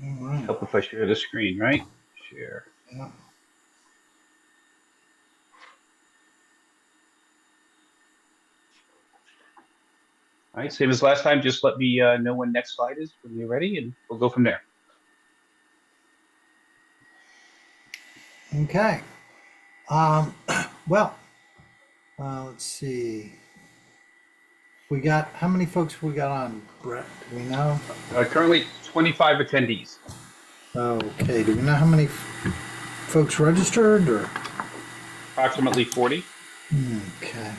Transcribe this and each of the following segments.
All right. Help if I share the screen, right? Share. Yeah. All right, same as last time. Just let me know when next slide is when you're ready, and we'll go from there. Okay. Um, well, let's see. We got how many folks we got on, Brett? Do we know? Currently, 25 attendees. Okay. Do we know how many folks registered or? Approximately 40. Okay.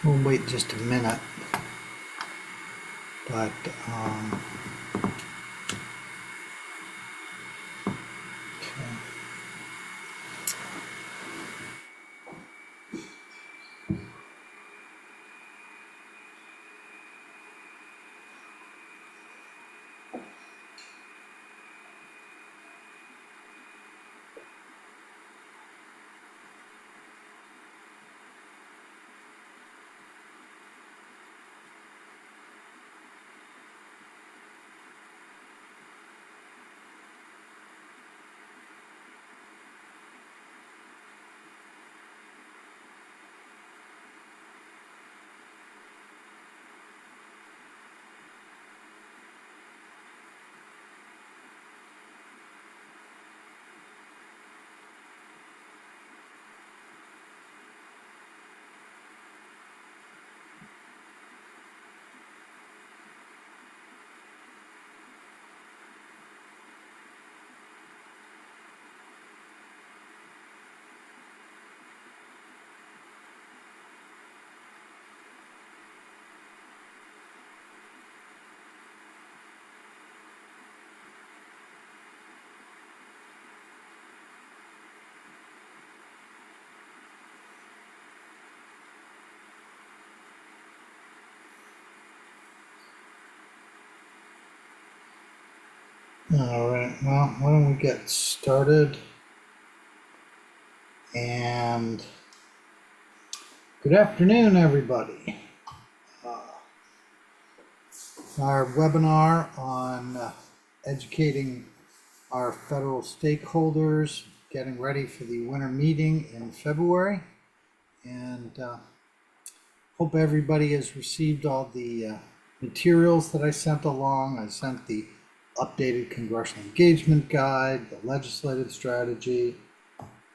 We'll wait just a minute. But okay. All right. Well, why don't we get started? And good afternoon, everybody. Our webinar on educating our federal stakeholders, getting ready for the winter meeting in February. And hope everybody has received all the materials that I sent along. I sent the updated congressional engagement guide, the legislative strategy,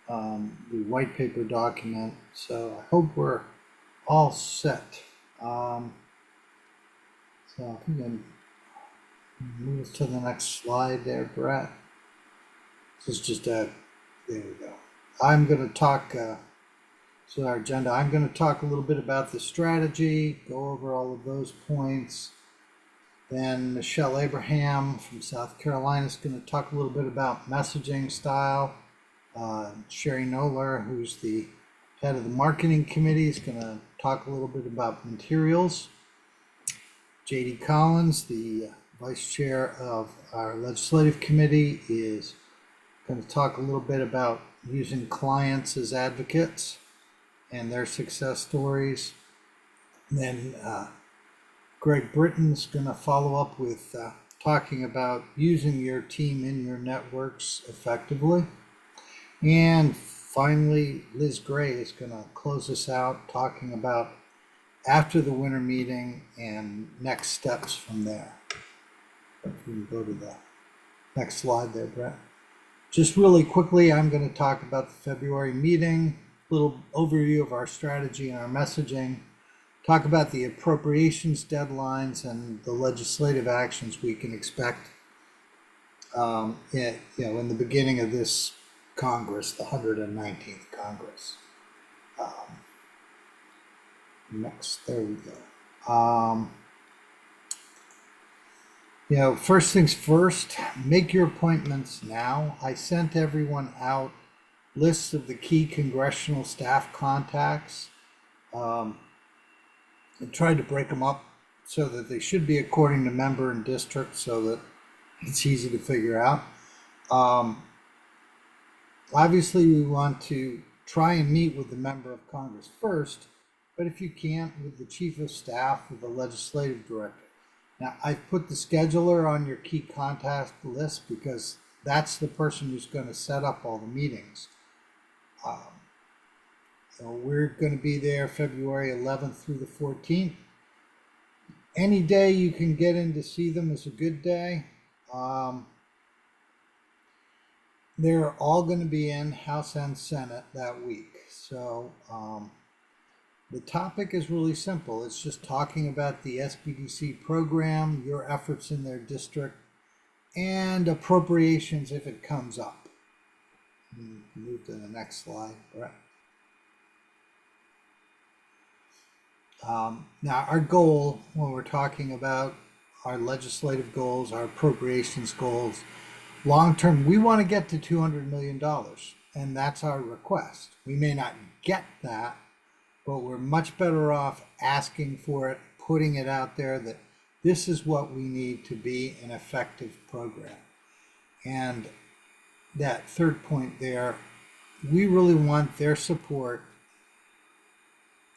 the white paper document. So I hope we're all set. So if you can move to the next slide there, Brett. This is just a, there we go. I'm going to talk, so our agenda, I'm going to talk a little bit about the strategy, go over all of those points. Then Michele Abraham from South Carolina is going to talk a little bit about messaging style. Sherry Noller, who's the head of the marketing committee, is going to talk a little bit about materials. J.D. Collins, the vice chair of our legislative committee, is going to talk a little bit about using clients as advocates and their success stories. And then Britton's going to follow up with talking about using your team in your networks effectively. And finally, Liz Gray is going to close us out talking about after the winter meeting and next steps from there. If we can go to the next slide there, Brett. Just really quickly, I'm going to talk about the February meeting, a little overview of our strategy and our messaging, talk about the appropriations deadlines and the legislative actions we can expect in the beginning of this Congress, the 119th Congress. Next, there we go. First things first, make your appointments now. I sent everyone out lists of the key congressional staff contacts. I tried to break them up so that they should be according to member and district so that it's easy to figure out. Obviously, we want to try and meet with the member of Congress first, but if you can't, with the chief of staff or the legislative director. Now, I've put the scheduler on your key contact list because that's the person who's going to set up all the meetings. So we're going to be there February 11th through the 14th. Any day you can get in to see them is a good day. They're all going to be in House and Senate that week. So the topic is really simple. It's just talking about the SBDC program, your efforts in their district, and appropriations if it comes up. Move to the next slide, Brett. Now, our goal when we're talking about our legislative goals, our appropriations goals, long term, we want to get to $200 million, and that's our request. We may not get that, but we're much better off asking for it, putting it out there that this is what we need to be an effective program. And that third point there, we really want their support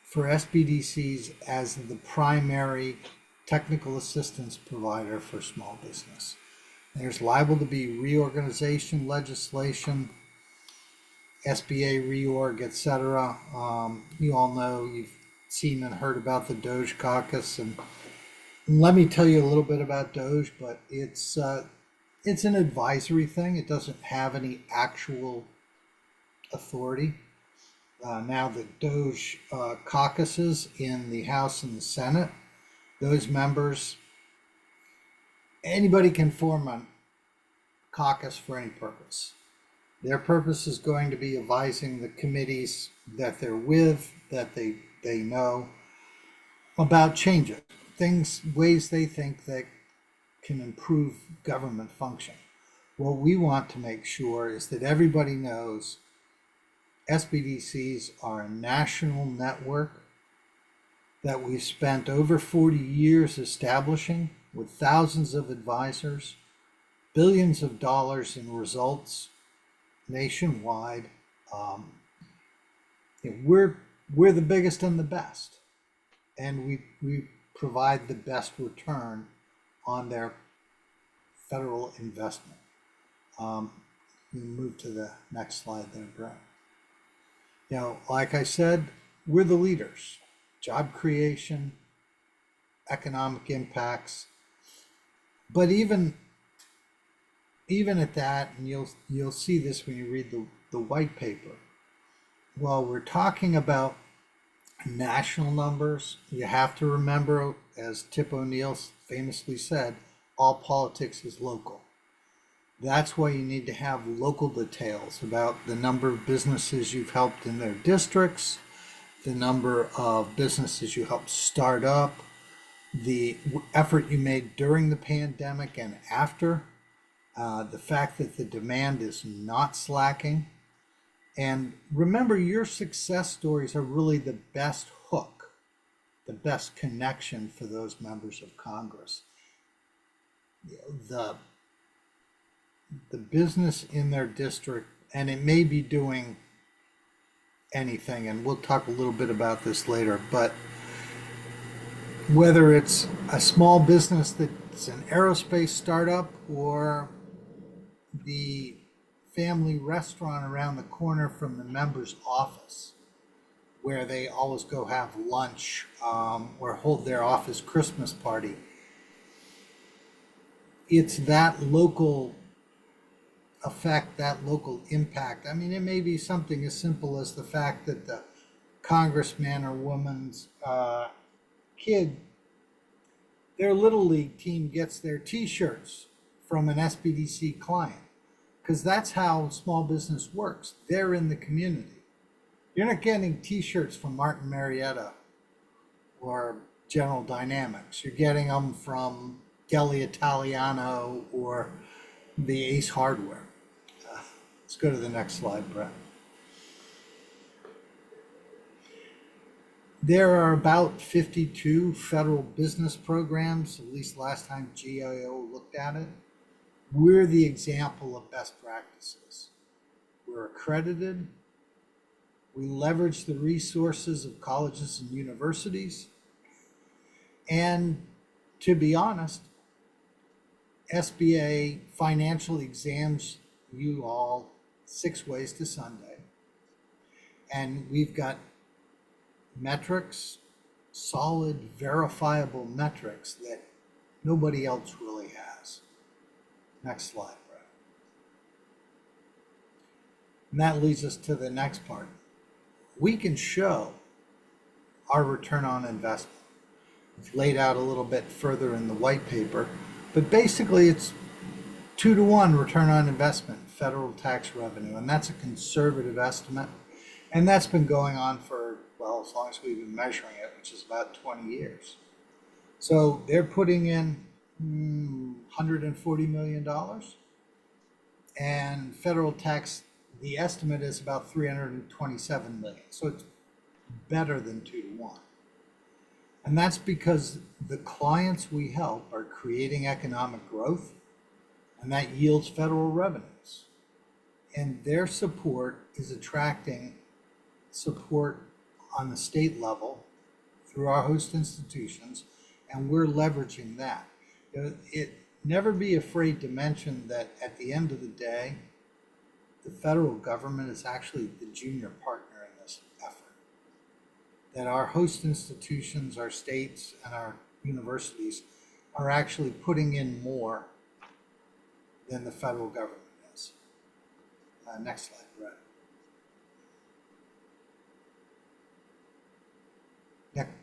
for SBDCs as the primary technical assistance provider for small business. There's liable to be reorganization legislation, SBA reorg, etc. You all know, you've seen and heard about the Doge caucus, and let me tell you a little bit about Doge, but it's an advisory thing. It doesn't have any actual authority. Now the Doge caucuses in the House and the Senate, those members, anybody can form a caucus for any purpose. Their purpose is going to be advising the committees that they're with, that they know about changes, things, ways they think that can improve government function. What we want to make sure is that everybody knows SBDCs are a national network that we've spent over 40 years establishing with thousands of advisors, billions of dollars in results nationwide. We're the biggest and the best, and we provide the best return on their federal investment. We move to the next slide there, Brett. Like I said, we're the leaders. Job creation, economic impacts. But even at that, and you'll see this when you read the white paper, while we're talking about national numbers, you have to remember, as Tip O'Neill famously said, all politics is local. That's why you need to have local details about the number of businesses you've helped in their districts, the number of businesses you helped start up, the effort you made during the pandemic and after, the fact that the demand is not slacking. And remember, your success stories are really the best hook, the best connection for those members of Congress. The business in their district, and it may be doing anything, and we'll talk a little bit about this later, but whether it's a small business that's an aerospace startup or the family restaurant around the corner from the member's office where they always go have lunch or hold their office Christmas party, it's that local effect, that local impact. I mean, it may be something as simple as the fact that the congressman or woman's kid, their little league team gets their t-shirts from an SBDC client, because that's how small business works. They're in the community. You're not getting t-shirts from Martin Marietta or General Dynamics. You're getting them from Deli Italiano or the Ace Hardware. Let's go to the next slide, Brett. There are about 52 federal business programs, at least last time GAO looked at it. We're the example of best practices. We're accredited. We leverage the resources of colleges and universities. And to be honest, SBA financial exams you all 6 ways to Sunday. And we've got metrics, solid, verifiable metrics that nobody else really has. Next slide, Brett. And that leads us to the next part. We can show our return on investment. It's laid out a little bit further in the white paper, but basically it's 2-to-1 return on investment, federal tax revenue, and that's a conservative estimate. And that's been going on for, well, as long as we've been measuring it, which is about 20 years. So they're putting in $140 million, and federal tax, the estimate is about $327 million. So it's better than 2-to-1. And that's because the clients we help are creating economic growth, and that yields federal revenues. And their support is attracting support on the state level through our host institutions, and we're leveraging that. Never be afraid to mention that at the end of the day, the federal government is actually the junior partner in this effort. That our host institutions, our states, and our universities are actually putting in more than the federal government is. Next slide, Brett.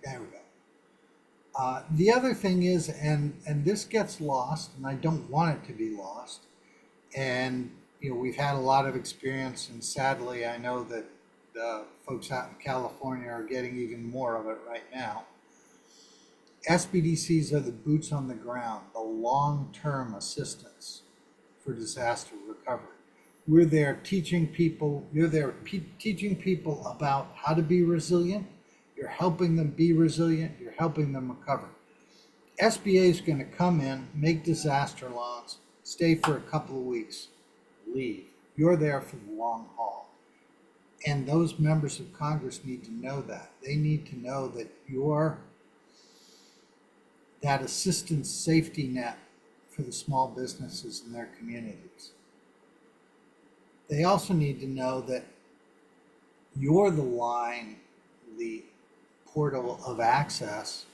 There we go. The other thing is, and this gets lost, and I don't want it to be lost, and we've had a lot of experience, and sadly I know that the folks out in California are getting even more of it right now. SBDCs are the boots on the ground, the long-term assistance for disaster recovery. We're there teaching people, you're there teaching people about how to be resilient. You're helping them be resilient, you're helping them recover. SBA is going to come in, make disaster loans, stay for a couple of weeks, leave. You're there for the long haul. And those members of Congress need to know that. They need to know that you're that assistance safety net for the small businesses in their communities. They also need to know that you're the line, the portal of access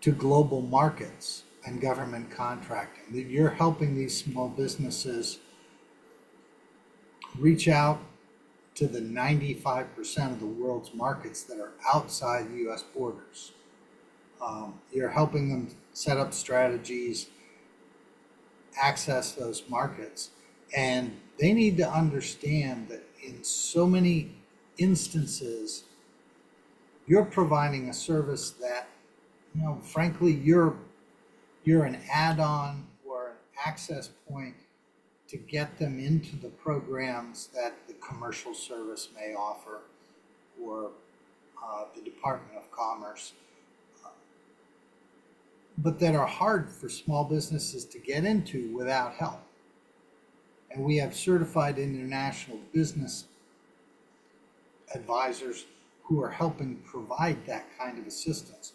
to global markets and government contracting, that you're helping these small businesses reach out to the 95% of the world's markets that are outside US borders. You're helping them set up strategies, access those markets, and they need to understand that in so many instances, you're providing a service that, frankly, you're an add-on or an access point to get them into the programs that the commercial service may offer, or the Department of Commerce, but that are hard for small businesses to get into without help. And we have certified international business advisors who are helping provide that kind of assistance.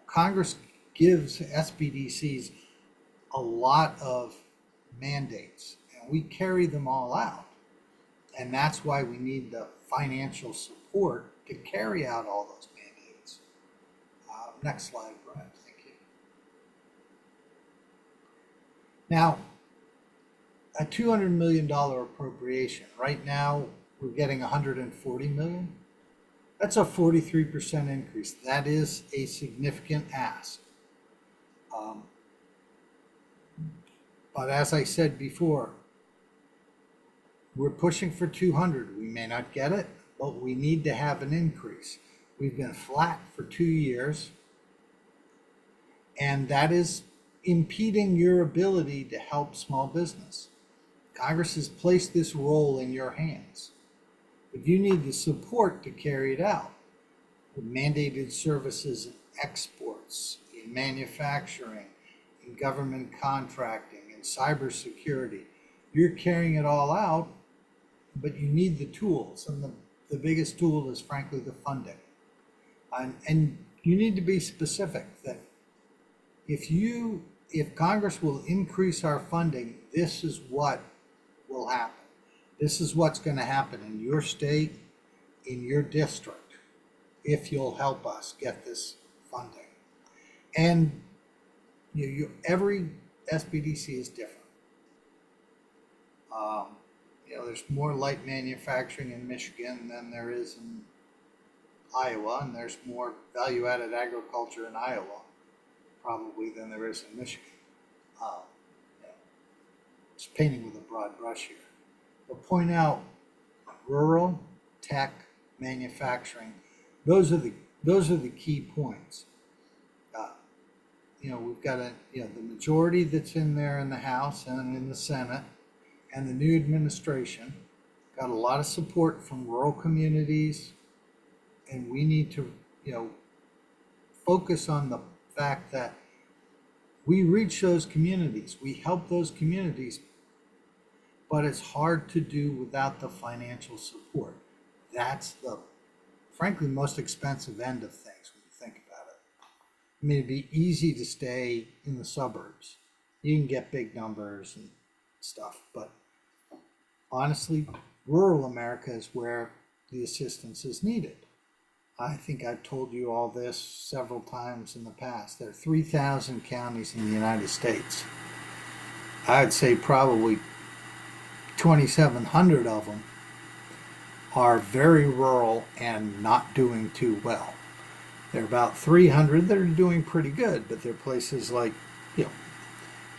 Congress gives SBDCs a lot of mandates, and we carry them all out. And that's why we need the financial support to carry out all those mandates. Next slide, Brad. Thank you. Now, a $200 million appropriation. Right now, we're getting $140 million. That's a 43% increase. That is a significant ask. But as I said before, we're pushing for 200. We may not get it, but we need to have an increase. We've been flat for 2 years, and that is impeding your ability to help small business. Congress has placed this role in your hands, but you need the support to carry it out with mandated services in exports, in manufacturing, in government contracting, in cybersecurity. You're carrying it all out, but you need the tools, and the biggest tool is frankly the funding. And you need to be specific that if Congress will increase our funding, this is what will happen. This is what's going to happen in your state, in your district, if you'll help us get this funding. And every SBDC is different. There's more light manufacturing in Michigan than there is in Iowa, and there's more value-added agriculture in Iowa probably than there is in Michigan. Just painting with a broad brush here. But point out rural, tech, manufacturing. Those are the key points. We've got the majority that's in there in the House and in the Senate, and the new administration got a lot of support from rural communities, and we need to, focus on the fact that we reach those communities, we help those communities, but it's hard to do without the financial support. That's the, frankly, most expensive end of things when you think about it. I mean, it'd be easy to stay in the suburbs. You can get big numbers and stuff, but honestly, rural America is where the assistance is needed. I think I've told you all this several times in the past. There are 3,000 counties in the United States. I'd say probably 2,700 of them are very rural and not doing too well. There are about 300 that are doing pretty good, but there are places like,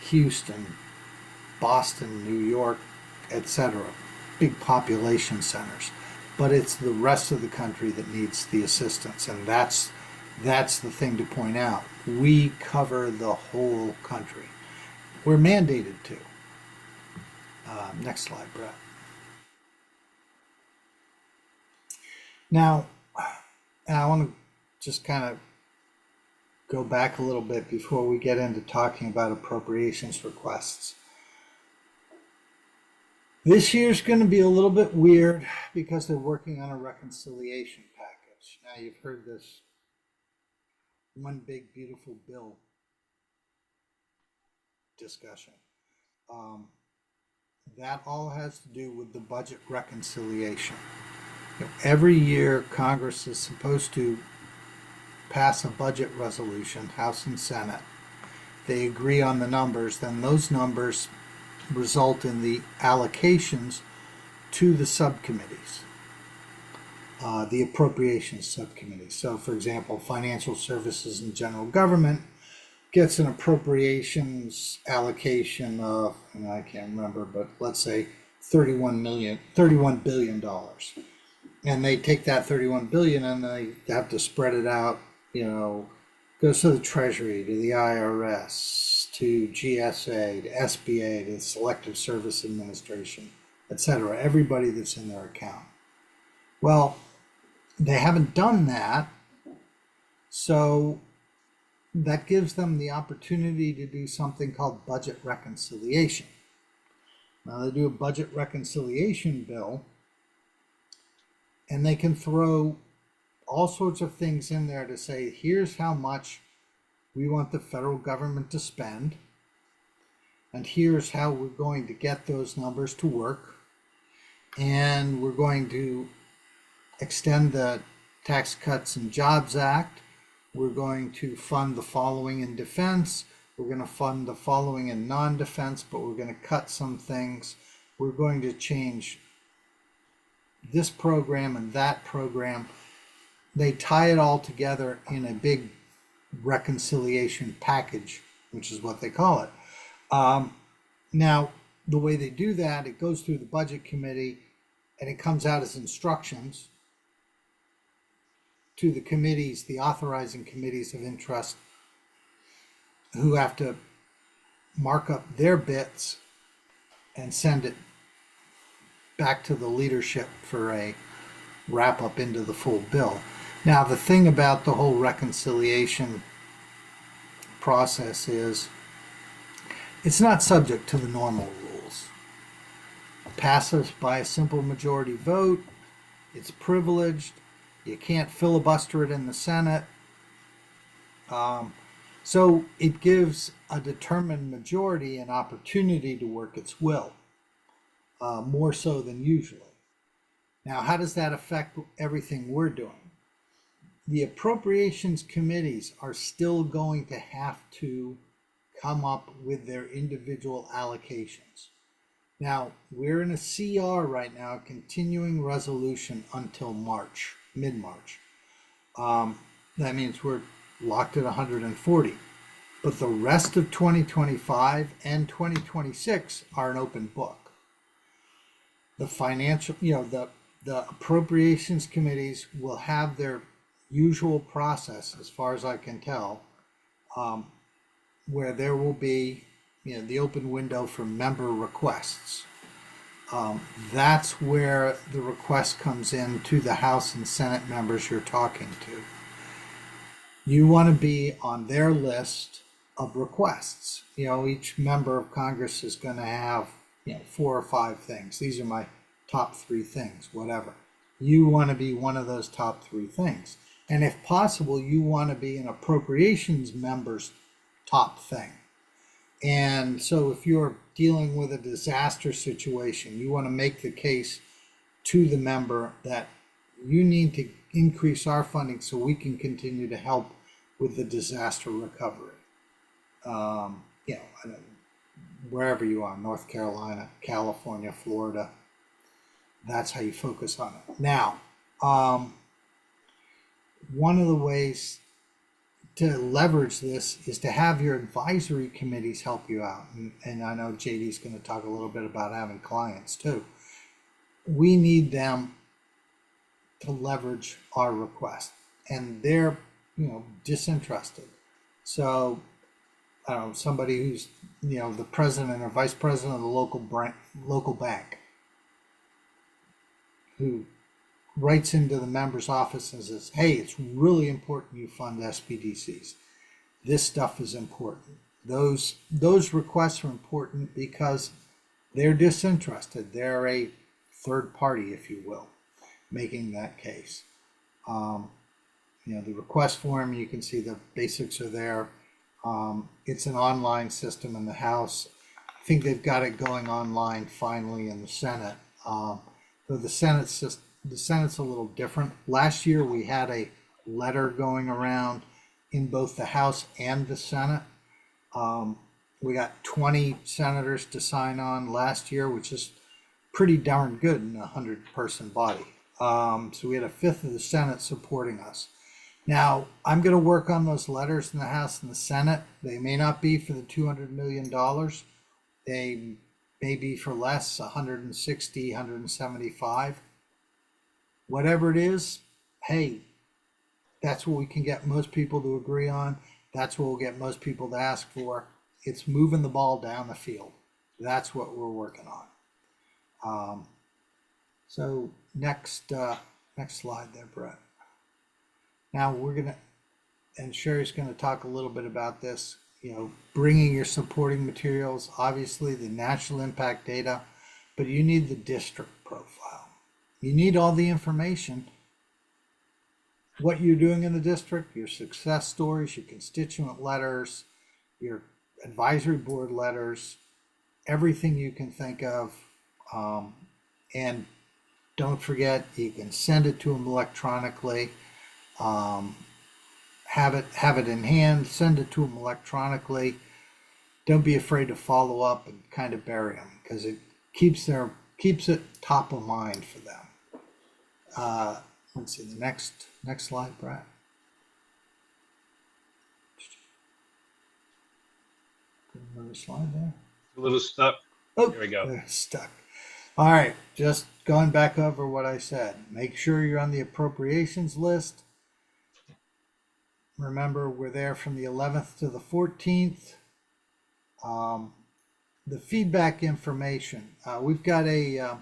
Houston, Boston, New York, etc., big population centers. But it's the rest of the country that needs the assistance, and that's the thing to point out. We cover the whole country. We're mandated to. Next slide, Brett. Now, I want to just kind of go back a little bit before we get into talking about appropriations requests. This year's going to be a little bit weird because they're working on a reconciliation package. Now, you've heard this one big beautiful bill discussion. That all has to do with the budget reconciliation. Every year, Congress is supposed to pass a budget resolution, House and Senate. They agree on the numbers, then those numbers result in the allocations to the subcommittees, the appropriations subcommittee. So, for example, Financial Services and General Government gets an appropriations allocation of, I can't remember, but let's say $31 billion. And they take that 31 billion and they have to spread it out, goes to the Treasury, to the IRS, to GSA, to SBA, to the Selective Service Administration, etc. Everybody that's in their account. Well, they haven't done that, so that gives them the opportunity to do something called budget reconciliation. Now they do a budget reconciliation bill, and they can throw all sorts of things in there to say, here's how much we want the federal government to spend, and here's how we're going to get those numbers to work, and we're going to extend the Tax Cuts and Jobs Act. We're going to fund the following in defense. We're going to fund the following in non-defense, but we're going to cut some things. We're going to change this program and that program. They tie it all together in a big reconciliation package, which is what they call it. Now, the way they do that, it goes through the budget committee and it comes out as instructions to the committees, the authorizing committees of interest, who have to mark up their bits and send it back to the leadership for a wrap up into the full bill. Now, the thing about the whole reconciliation process is it's not subject to the normal rules. It passes by a simple majority vote. It's privileged. You can't filibuster it in the Senate. So it gives a determined majority an opportunity to work its will, more so than usually. Now, how does that affect everything we're doing? The appropriations committees are still going to have to come up with their individual allocations. Now, we're in a CR right now, a continuing resolution until March, mid-March. That means we're locked at 140. But the rest of 2025 and 2026 are an open book. The financial, the appropriations committees will have their usual process, as far as I can tell, where there will be, the open window for member requests. That's where the request comes in to the House and Senate members you're talking to. You want to be on their list of requests. Each member of Congress is going to have, 4 or 5 things. These are my top 3 things, whatever. You want to be one of those top 3 things. And if possible, you want to be an appropriations member's top thing. And so if you're dealing with a disaster situation, you want to make the case to the member that you need to increase our funding so we can continue to help with the disaster recovery. Wherever you are, North Carolina, California, Florida, that's how you focus on it. Now, one of the ways to leverage this is to have your advisory committees help you out. And I know JD's going to talk a little bit about having clients too. We need them to leverage our request, and they're, disinterested. So, I don't know, somebody who's, the president or vice president of the local bank who writes into the member's office and says, hey, it's really important you fund SBDCs. This stuff is important. Those requests are important because they're disinterested. They're a third party, if you will, making that case. The request form, you can see the basics are there. It's an online system in the House. I think they've got it going online finally in the Senate. Though the Senate's a little different. Last year we had a letter going around in both the House and the Senate. We got 20 senators to sign on last year, which is pretty darn good in a 100-person body. So we had a fifth of the Senate supporting us. Now, I'm going to work on those letters in the House and the Senate. They may not be for the $200 million. They may be for less, 160, 175. Whatever it is, hey, that's what we can get most people to agree on. That's what we'll get most people to ask for. It's moving the ball down the field. That's what we're working on. So next slide there, Brett. Now and Sherry's gonna talk a little bit about this, bringing your supporting materials, obviously the national impact data, but you need the district profile. You need all the information, what you're doing in the district, your success stories, your constituent letters, your advisory board letters, everything you can think of. And don't forget, you can send it to them electronically. Have it in hand, send it to them electronically. Don't be afraid to follow up and kind of bury them, because it keeps it top of mind for them. Let's see the next slide, Brett. Another slide there. A little stuck. Oh, there we go. They're stuck. All right, just going back over what I said. Make sure you're on the appropriations list. Remember, we're there from the 11th to the 14th. The feedback information. We've got we're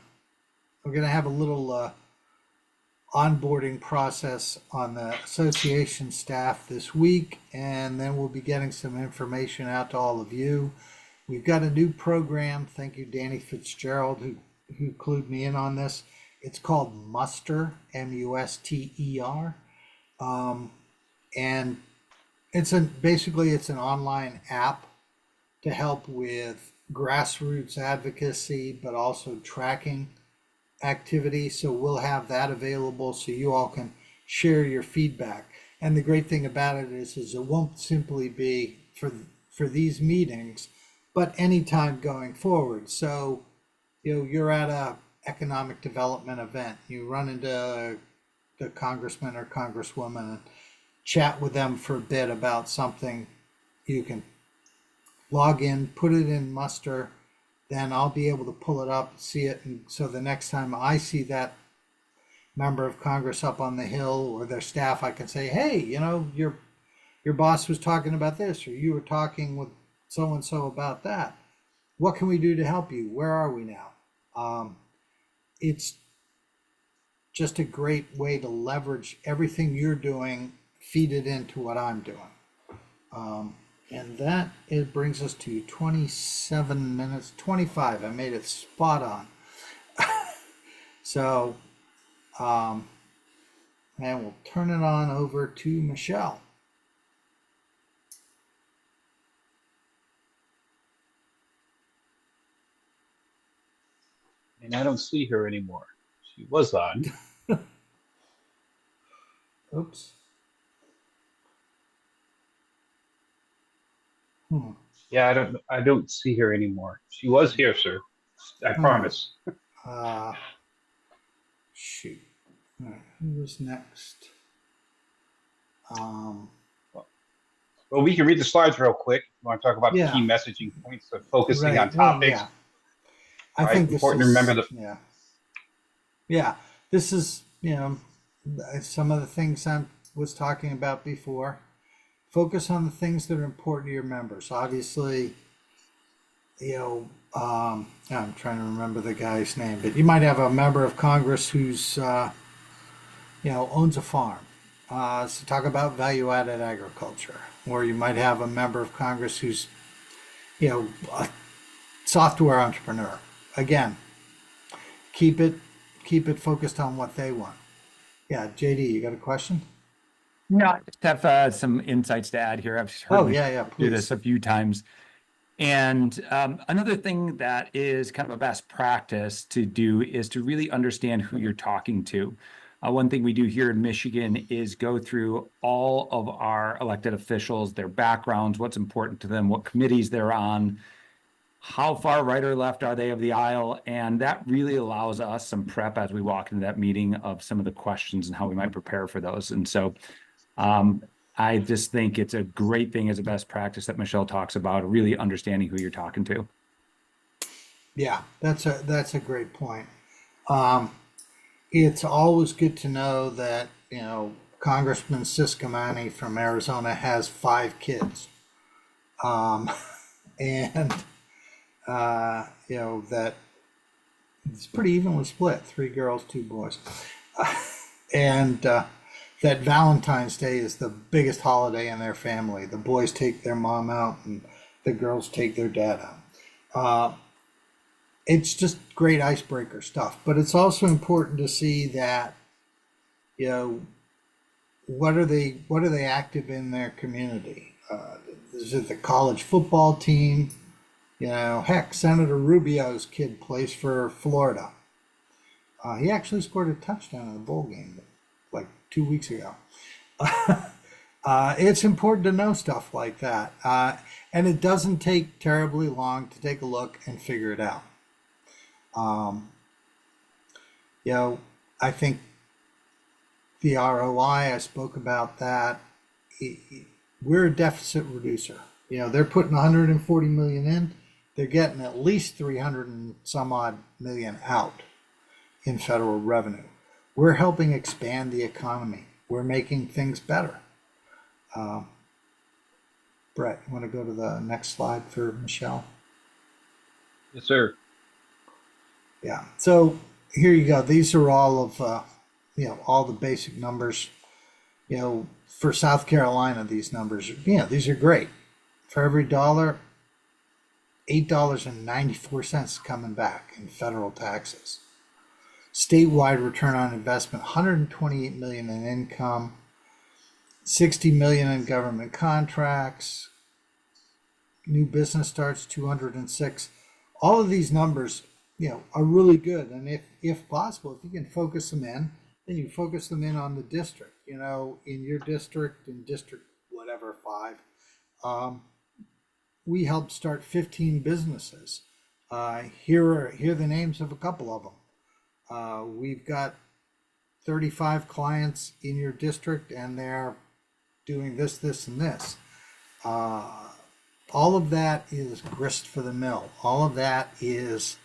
going to have a little onboarding process on the association staff this week, and then we'll be getting some information out to all of you. We've got a new program. Thank you, Danny Fitzgerald, who clued me in on this. It's called Muster, Muster. And basically it's an online app to help with grassroots advocacy, but also tracking activity. So we'll have that available so you all can share your feedback. And the great thing about it is it won't simply be for these meetings, but anytime going forward. So, you're at a economic development event, you run into the congressman or congresswoman and chat with them for a bit about something, you can log in, put it in muster, then I'll be able to pull it up, see it, and so the next time I see that member of Congress up on the Hill or their staff, I can say, hey, your boss was talking about this, or you were talking with so and so about that. What can we do to help you? Where are we now? It's just a great way to leverage everything you're doing, feed it into what I'm doing. And that it brings us to 27 minutes, 25. I made it spot on. So, and we'll turn it on over to Michele. And I don't see her anymore. She was on. Oops. Yeah, I don't see her anymore. She was here, sir. I promise. Shoot. All right, who was next? Well, we can read the slides real quick. You want to talk about the key Yeah. messaging points of focusing Right. on Well, topics. yeah. I Right? think this Important is to remember the yeah. This is some of the things I was talking about before. Focus on the things that are important to your members. Obviously, I'm trying to remember the guy's name, but you might have a member of Congress who's owns a farm. So talk about value-added agriculture. Or you might have a member of Congress who's a software entrepreneur. Again, keep it focused on what they want. Yeah, JD, you got a question? No, I just have some insights to add here. I've heard Oh, yeah, do please. this a few times. And another thing that is kind of a best practice to do is to really understand who you're talking to. One thing we do here in Michigan is go through all of our elected officials, their backgrounds, what's important to them, what committees they're on, how far right or left are they of the aisle, and that really allows us some prep as we walk into that meeting of some of the questions and how we might prepare for those. And so I just think it's a great thing as a best practice that Michele talks about, really understanding who you're talking to. Yeah, that's a great point. It's always good to know that Congressman Siscomani from Arizona has 5 kids, and that it's pretty evenly split: 3 girls, 2 boys, and that Valentine's Day is the biggest holiday in their family. The boys take their mom out, and the girls take their dad out. It's just great icebreaker stuff, but it's also important to see that what are they active in their community? Is it the college football team? Heck, Senator Rubio's kid plays for Florida. He actually scored a touchdown in the bowl game like 2 weeks ago. It's important to know stuff like that, and it doesn't take terribly long to take a look and figure it out. I think the ROI, I spoke about that. We're a deficit reducer. They're putting 140 million in. They're getting at least 300 and some odd million out in federal revenue. We're helping expand the economy. We're making things better. Brett, you want to go to the next slide for Michele? yes, sir. Yeah. So here you go. These are all of all the basic numbers. For South Carolina, these numbers, these are great. For every dollar, $8.94 coming back in federal taxes. Statewide return on investment, 128 million in income. 60 million in government contracts, new business starts 206. All of these numbers, are really good. And if possible, if you can focus them in, then you focus them in on the district. In your district, in district whatever 5, we helped start 15 businesses. Here are the names of a couple of them. We've got 35 clients in your district, and they're doing this, this, and this. All of that is grist for the mill. All of that is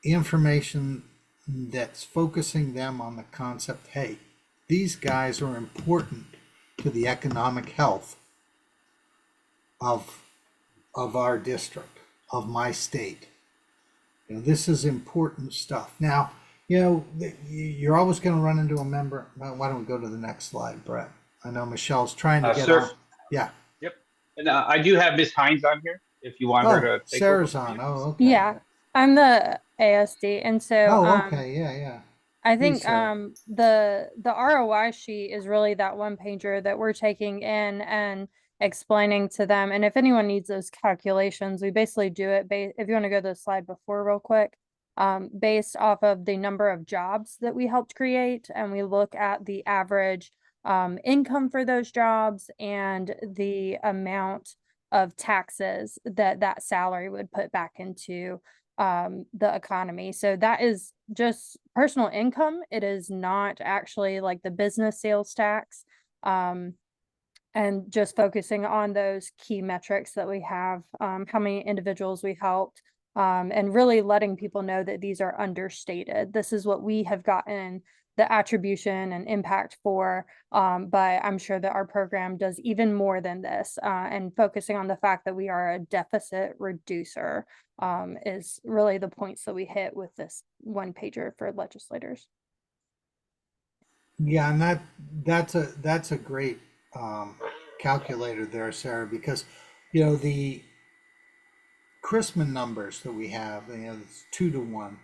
information that's focusing them on the concept, hey, these guys are important to the economic health of our district, of my state. This is important stuff. Now, you're always going to run into a member. Why don't we go to the next slide, Brett? I know Michelle's trying to get Sir. on. Yeah. Yep. And I do have Miss Hines on here if you want her to take Sarah's over. on. Oh, okay. Yeah, I'm the ASD, and so Oh, okay. Yeah. I think Sarah. the ROI sheet is really that one pager that we're taking in and explaining to them. And if anyone needs those calculations, we basically do it if you want to go to the slide before real quick, based off of the number of jobs that we helped create, and we look at the average income for those jobs and the amount of taxes that salary would put back into the economy. So that is just personal income. It is not actually like the business sales tax. And just focusing on those key metrics that we have, how many individuals we helped, and really letting people know that these are understated. This is what we have gotten the attribution and impact for, but I'm sure that our program does even more than this, and focusing on the fact that we are a deficit reducer is really the points that we hit with this one pager for legislators. Yeah, and that's a great calculator there, Sarah, because the Chrisman numbers that we have, it's 2-to-1,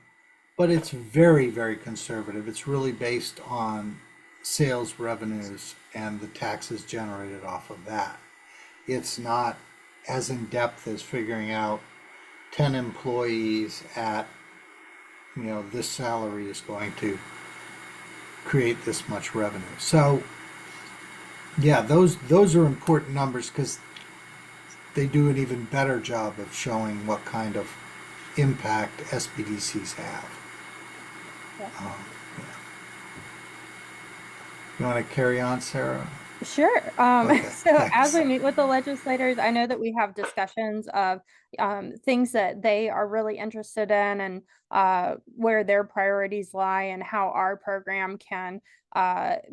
but it's very, very conservative. It's really based on sales revenues and the taxes generated off of that. It's not as in depth as figuring out 10 employees at this salary is going to create this much revenue. So yeah, those are important numbers because they do an even better job of showing what kind of impact SBDCs have. Yeah. Yeah. You want to carry on, Sarah? Sure. Okay, So as thanks. we meet with the legislators, I know that we have discussions of things that they are really interested in and where their priorities lie and how our program can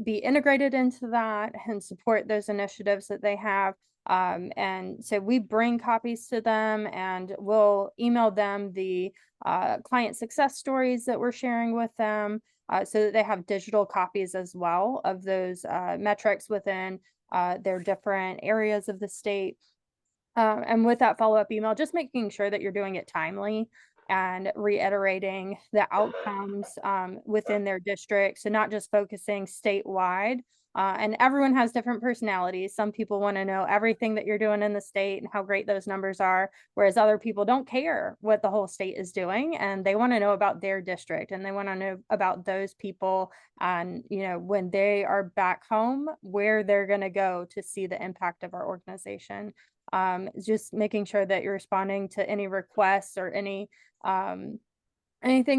be integrated into that and support those initiatives that they have. And so we bring copies to them and we'll email them the client success stories that we're sharing with them. So that they have digital copies as well of those metrics within their different areas of the state. And with that follow-up email, just making sure that you're doing it timely and reiterating the outcomes within their district. So not just focusing statewide. And everyone has different personalities. Some people want to know everything that you're doing in the state and how great those numbers are, whereas other people don't care what the whole state is doing and they want to know about their district and they want to know about those people and when they are back home, where they're going to go to see the impact of our organization. Just making sure that you're responding to any requests or anything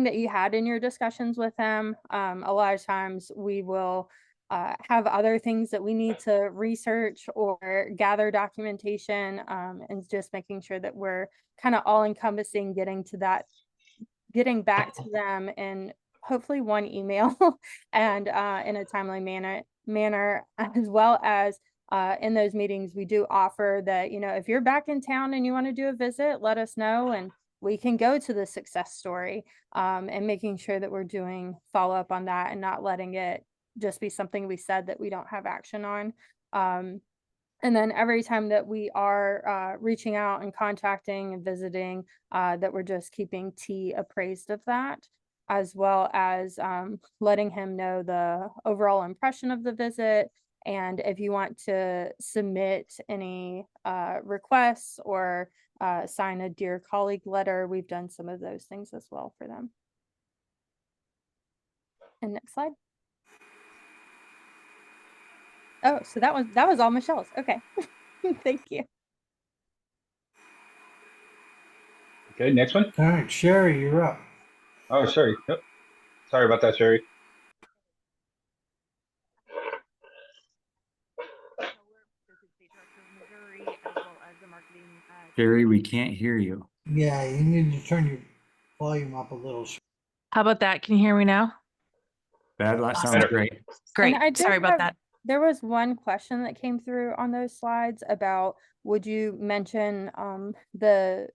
that you had in your discussions with them. A lot of times we will have other things that we need to research or gather documentation, and just making sure that we're kind of all encompassing getting back to them in hopefully one email and in a timely manner, as well as in those meetings, we do offer that, if you're back in town and you want to do a visit, let us know and we can go to the success story, and making sure that we're doing follow up on that and not letting it just be something we said that we don't have action on. And then every time that we are reaching out and contacting and visiting, that we're just keeping T appraised of that, as well as letting him know the overall impression of the visit And if you want to submit any requests or sign a dear colleague letter, we've done some of those things as well for them. And next slide. Oh, so that was all Michelle's. Okay. Thank you. Okay, next one. All right, Sherry, you're up. Oh, sorry. Yep. Sorry about that, Sherry. Jerry, we can't hear you. Yeah, you need to turn your volume up a little. How about that? Can you hear me now? That sounds Better. great. Great. And I did Sorry about have- that. There was one question that came through on those slides about, would you mention the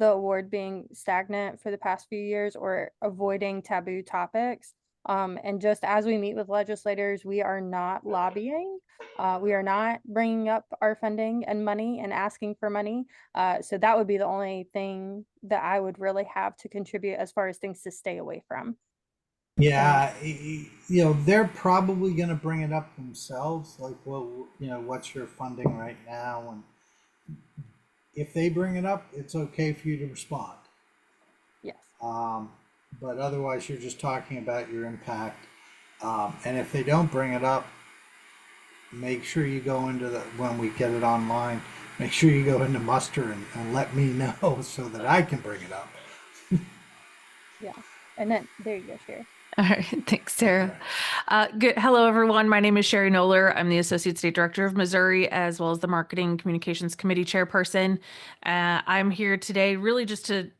award being stagnant for the past few years or avoiding taboo topics? And just as we meet with legislators, we are not lobbying. We are not bringing up our funding and money and asking for money. So that would be the only thing that I would really have to contribute as far as things to stay away from. Yeah, you know, they're probably going to bring it up themselves. Like, well, you know, what's your funding right now? And if they bring it up, it's okay for you to respond. Yes. But otherwise, you're just talking about your impact. And if they don't bring it up, make sure you go into when we get it online, make sure you go into muster and let me know so that I can bring it up. Yeah. And then there you go, Sherry. All right. Thanks, Sarah. Good. Hello, everyone. My name is Sherry Noller. I'm the Associate State Director of Missouri, as well as the Marketing Communications Committee Chairperson. I'm here today really just to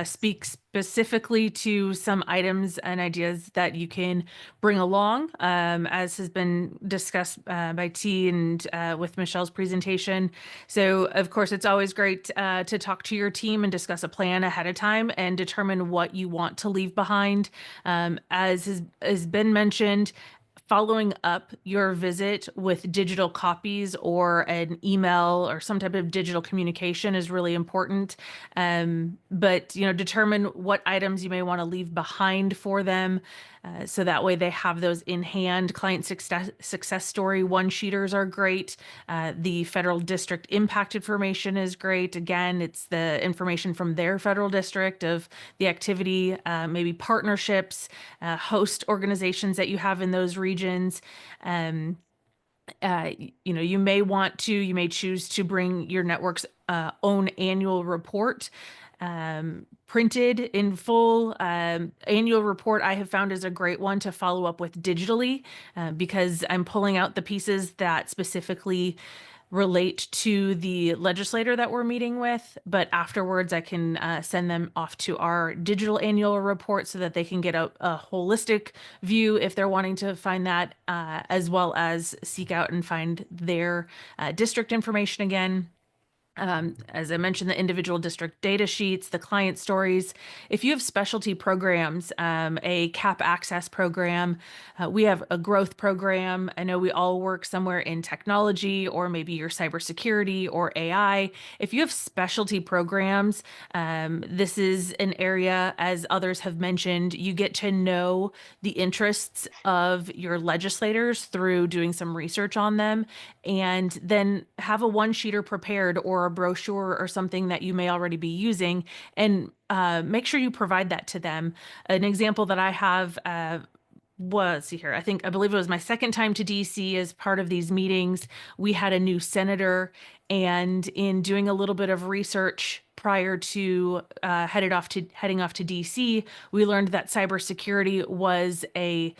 speak specifically to some items and ideas that you can bring along, as has been discussed by T and with Michelle's presentation. So, of course, it's always great to talk to your team and discuss a plan ahead of time and determine what you want to leave behind. As has been mentioned, following up your visit with digital copies or an email or some type of digital communication is really important. But, you know, determine what items you may want to leave behind for them. So that way they have those in hand. Client success story one-sheeters are great. The federal district impact information is great. Again, it's the information from their federal district of the activity, maybe partnerships, host organizations that you have in those regions. You know, you may choose to bring your network's own annual report. Printed in full. Annual report I have found is a great one to follow up with digitally, because I'm pulling out the pieces that specifically relate to the legislator that we're meeting with, but afterwards I can send them off to our digital annual report so that they can get a holistic view if they're wanting to find that, as well as seek out and find their district information again. As I mentioned, the individual district data sheets, the client stories. If you have specialty programs, a CAP access program, we have a growth program. I know we all work somewhere in technology or maybe your cybersecurity or AI. If you have specialty programs, this is an area, as others have mentioned, you get to know the interests of your legislators through doing some research on them, and then have a one-sheeter prepared or a brochure or something that you may already be using, and make sure you provide that to them. An example that I have was here. I believe it was my second time to DC as part of these meetings. We had a new senator, and in doing a little bit of research prior to heading off to DC, we learned that cybersecurity was a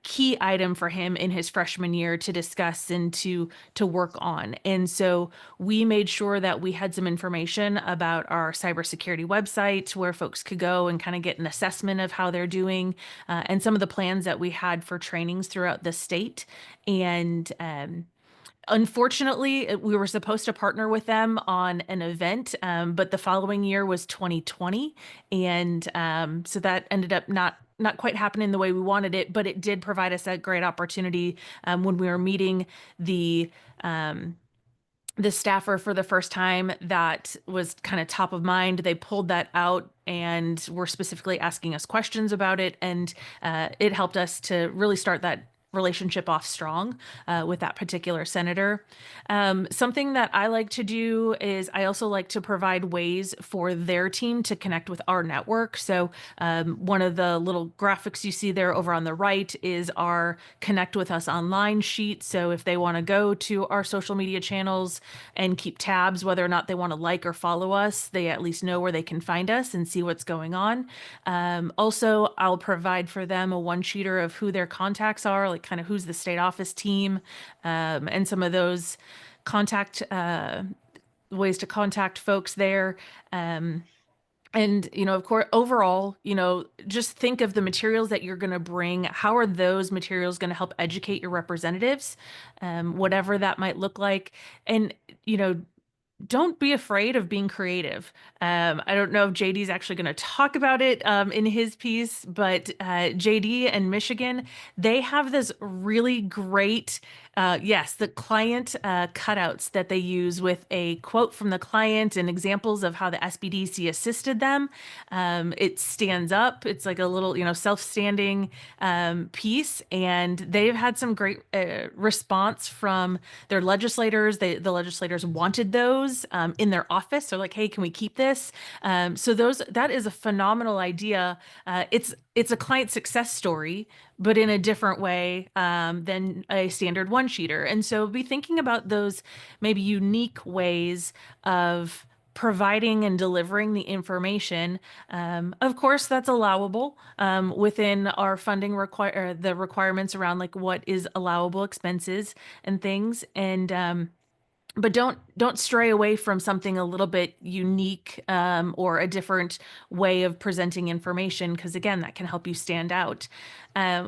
key item for him in his freshman year to discuss and to work on. And so we made sure that we had some information about our cybersecurity website where folks could go and kind of get an assessment of how they're doing, and some of the plans that we had for trainings throughout the state. And unfortunately, we were supposed to partner with them on an event, but the following year was 2020. And so that ended up not quite happening the way we wanted it, but it did provide us a great opportunity when we were meeting the staffer for the first time. That was kind of top of mind. They pulled that out and were specifically asking us questions about it. And it helped us to really start that relationship off strong with that particular senator. Something that I like to do is I also like to provide ways for their team to connect with our network. So one of the little graphics you see there over on the right is our Connect with Us online sheet. So if they want to go to our social media channels and keep tabs, whether or not they want to like or follow us, they at least know where they can find us and see what's going on. Also, I'll provide for them a one-sheeter of who their contacts are, like kind of who's the state office team, and some of those contact ways to contact folks there. And, of course, overall, just think of the materials that you're going to bring. How are those materials going to help educate your representatives, whatever that might look like? And, don't be afraid of being creative. I don't know if JD is actually going to talk about it in his piece, but JD and Michigan, they have this really great, the client cutouts that they use with a quote from the client and examples of how the SBDC assisted them. It stands up. It's like a little, self-standing piece, and they've had some great response from their legislators. The legislators wanted those in their office. They're like, hey, can we keep this? So that is a phenomenal idea. It's a client success story, but in a different way than a standard one-sheeter. And so be thinking about those maybe unique ways of providing and delivering the information. Of course, that's allowable within our funding the requirements around like what is allowable expenses and things. And but don't stray away from something a little bit unique or a different way of presenting information, because again, that can help you stand out.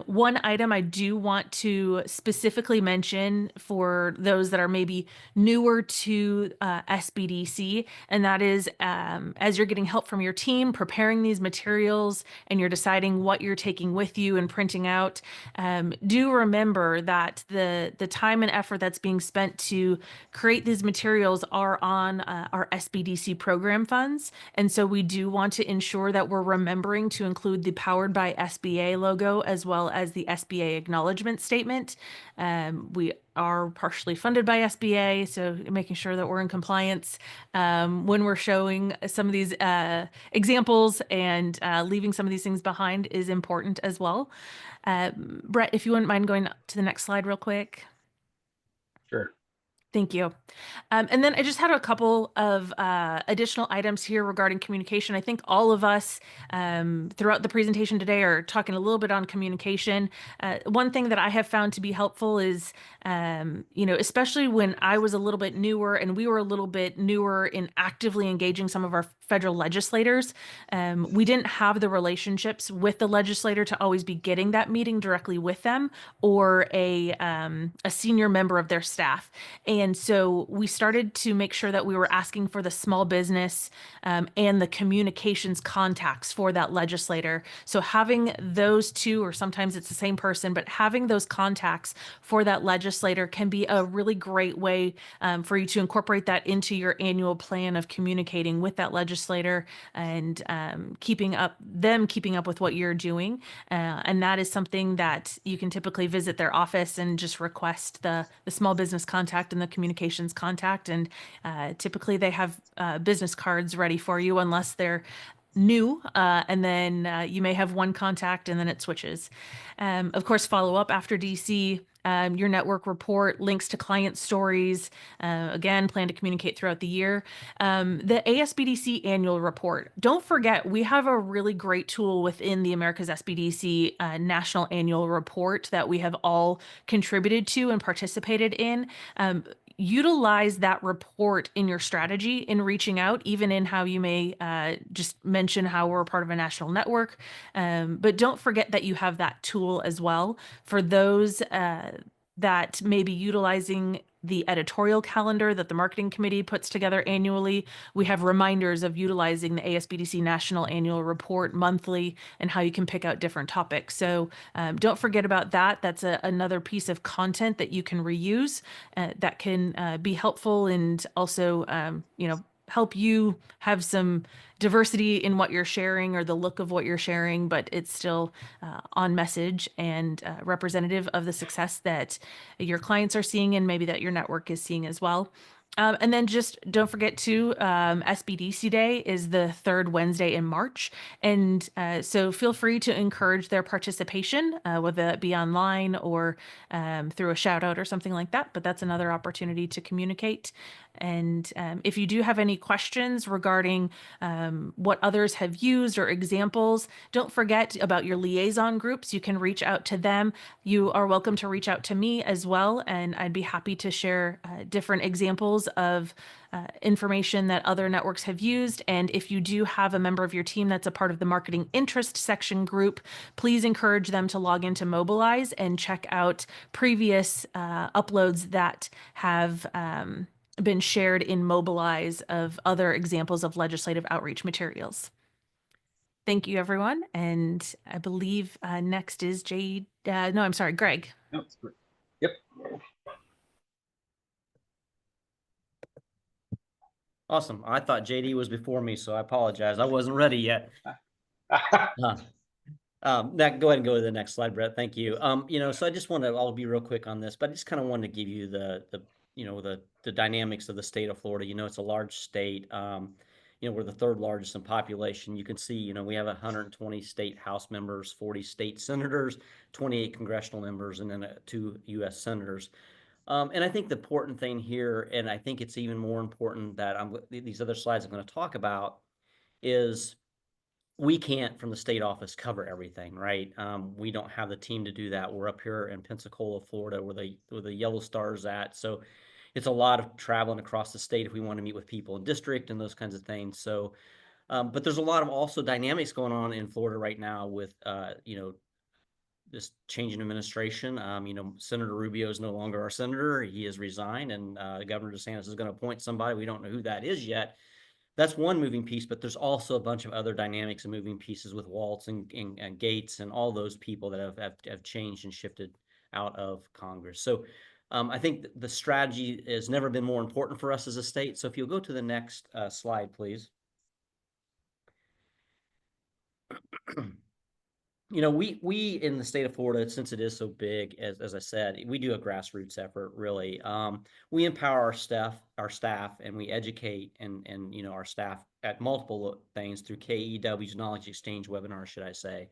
One item I do want to specifically mention for those that are maybe newer to SBDC, and that is as you're getting help from your team preparing these materials and you're deciding what you're taking with you and printing out, do remember that the time and effort that's being spent to create these materials are on our SBDC program funds. And so we do want to ensure that we're remembering to include the Powered by SBA logo as well as the SBA acknowledgement statement. We are partially funded by SBA, so making sure that we're in compliance when we're showing some of these examples and leaving some of these things behind is important as well. Brett, if you wouldn't mind going to the next slide real quick. Sure. Thank you. And then I just had a couple of additional items here regarding communication. I think all of us throughout the presentation today are talking a little bit on communication. One thing that I have found to be helpful is, especially when I was a little bit newer and we were a little bit newer in actively engaging some of our federal legislators, we didn't have the relationships with the legislator to always be getting that meeting directly with them or a senior member of their staff. And so we started to make sure that we were asking for the small business and the communications contacts for that legislator. So having those two, or sometimes it's the same person, but having those contacts for that legislator can be a really great way for you to incorporate that into your annual plan of communicating with that legislator and keeping up with what you're doing. And that is something that you can typically visit their office and just request the small business contact and the communications contact. And typically they have business cards ready for you unless they're new, and then you may have one contact and then it switches. Of course, follow up after DC. Your network report, links to client stories, again, plan to communicate throughout the year. The ASBDC annual report. Don't forget, we have a really great tool within the America's SBDC National Annual Report that we have all contributed to and participated in. Utilize that report in your strategy in reaching out, even in how you may just mention how we're a part of a national network. But don't forget that you have that tool as well for those that may be utilizing the editorial calendar that the marketing committee puts together annually. We have reminders of utilizing the ASBDC National Annual Report monthly and how you can pick out different topics. So don't forget about that. That's another piece of content that you can reuse that can be helpful and also, help you have some diversity in what you're sharing or the look of what you're sharing, but it's still on message and representative of the success that your clients are seeing and maybe that your network is seeing as well. And then just don't forget to SBDC Day is the third Wednesday in March. And so feel free to encourage their participation, whether it be online or through a shout out or something like that. But that's another opportunity to communicate. And if you do have any questions regarding what others have used or examples, don't forget about your liaison groups. You can reach out to them. You are welcome to reach out to me as well, and I'd be happy to share different examples of information that other networks have used. And if you do have a member of your team that's a part of the marketing interest section group, please encourage them to log into Mobilize and check out previous uploads that have been shared in Mobilize of other examples of legislative outreach materials. Thank you, everyone. And I believe next is Greg. No, it's great. Yep. Awesome. I thought JD was before me, so I apologize. I wasn't ready yet. Go ahead and go to the next slide, Brett. Thank you. So I just want to, I'll be real quick on this, but I just kind of wanted to give you the dynamics of the state of Florida. It's a large state. We're the third largest in population. You can see, we have 120 state House members, 40 state senators, 28 congressional members, and then 2 U.S. senators. And I think the important thing here, and I think it's even more important that these other slides I'm going to talk about, is we can't, from the state office, cover everything, right? We don't have the team to do that. We're up here in Pensacola, Florida, where the Yellow Star is at. So it's a lot of traveling across the state if we want to meet with people in district and those kinds of things. So, but there's a lot of also dynamics going on in Florida right now with, this change in administration. Senator Rubio is no longer our senator. He has resigned, and Governor DeSantis is going to appoint somebody. We don't know who that is yet. That's one moving piece, but there's also a bunch of other dynamics and moving pieces with Waltz and Gates and all those people that have changed and shifted out of Congress. So I think the strategy has never been more important for us as a state. So if you'll go to the next slide, please. We in the state of Florida, since it is so big, as I said, we do a grassroots effort, really. We empower our staff, and we educate and our staff at multiple things through KEW's Knowledge Exchange webinars, should I say,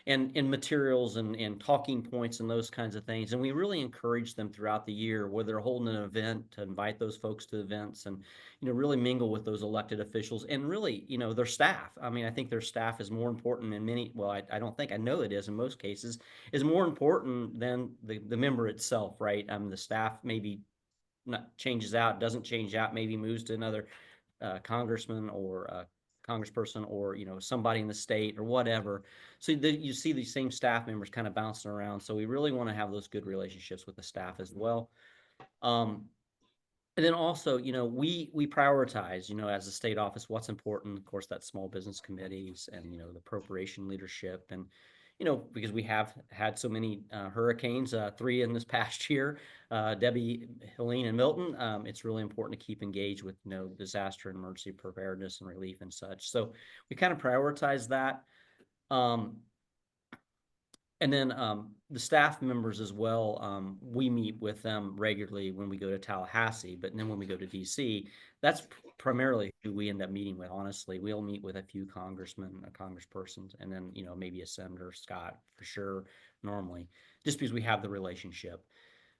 and materials and talking points and those kinds of things. And we really encourage them throughout the year, where they're holding an event, to invite those folks to events and, really mingle with those elected officials and really, their staff. I mean, I think their staff is more important in I don't think, I know it is in most cases, is more important than the member itself, right? The staff maybe not changes out, doesn't change out, maybe moves to another congressman or congressperson or somebody in the state or whatever. So you see these same staff members kind of bouncing around. So we really want to have those good relationships with the staff as well. And then also, we prioritize, as a state office, what's important. Of course, that's small business committees and, the appropriation leadership. And, because we have had so many hurricanes, 3 in this past year, Debbie, Helene, and Milton, it's really important to keep engaged with, disaster and emergency preparedness and relief and such. So we kind of prioritize that. And then the staff members as well, we meet with them regularly when we go to Tallahassee, but then when we go to DC, that's primarily who we end up meeting with, honestly. We'll meet with a few congressmen or congresspersons, and then, maybe a senator, Scott, for sure, normally, just because we have the relationship.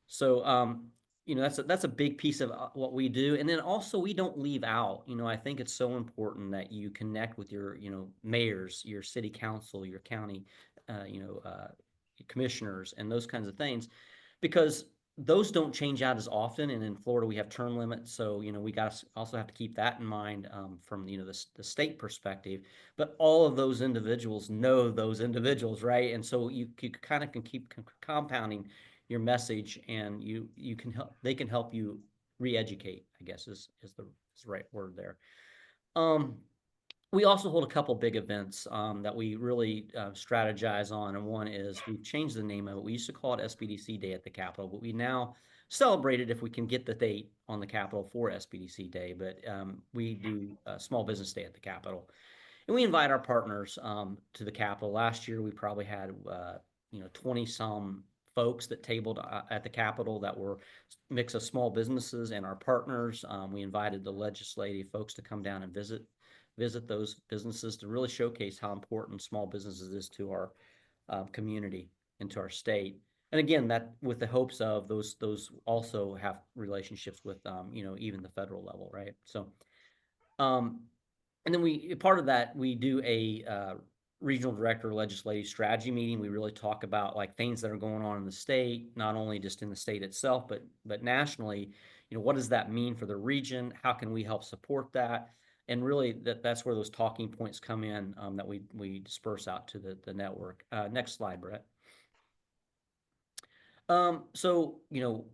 So, that's a big piece of what we do. And then also, we don't leave out, I think it's so important that you connect with your, mayors, your city council, your county, commissioners, and those kinds of things, because those don't change out as often. And in Florida, we have term limits. So, we also have to keep that in mind from, the state perspective. But all of those individuals know those individuals, right? And so you kind of can keep compounding your message, and they can help you re-educate, I guess is the right word there. we also hold a couple big events that we really strategize on, and one is we've changed the name of it. We used to call it SBDC Day at the Capitol, but we now celebrate it if we can get the date on the Capitol for SBDC Day. But we do Small Business Day at the Capitol, and we invite our partners to the Capitol. Last year, we probably had 20 some folks that tabled at the Capitol that were a mix of small businesses and our partners. We invited the legislative folks to come down and visit those businesses to really showcase how important small businesses is to our community and to our state. And again, that with the hopes of those also have relationships with even the federal level, right? So, and then part of that we do a regional director legislative strategy meeting. We really talk about like things that are going on in the state, not only just in the state itself, but nationally. What does that mean for the region? How can we help support that? And really, that's where those talking points come in that we disperse out to the network. Next slide, Brett. So,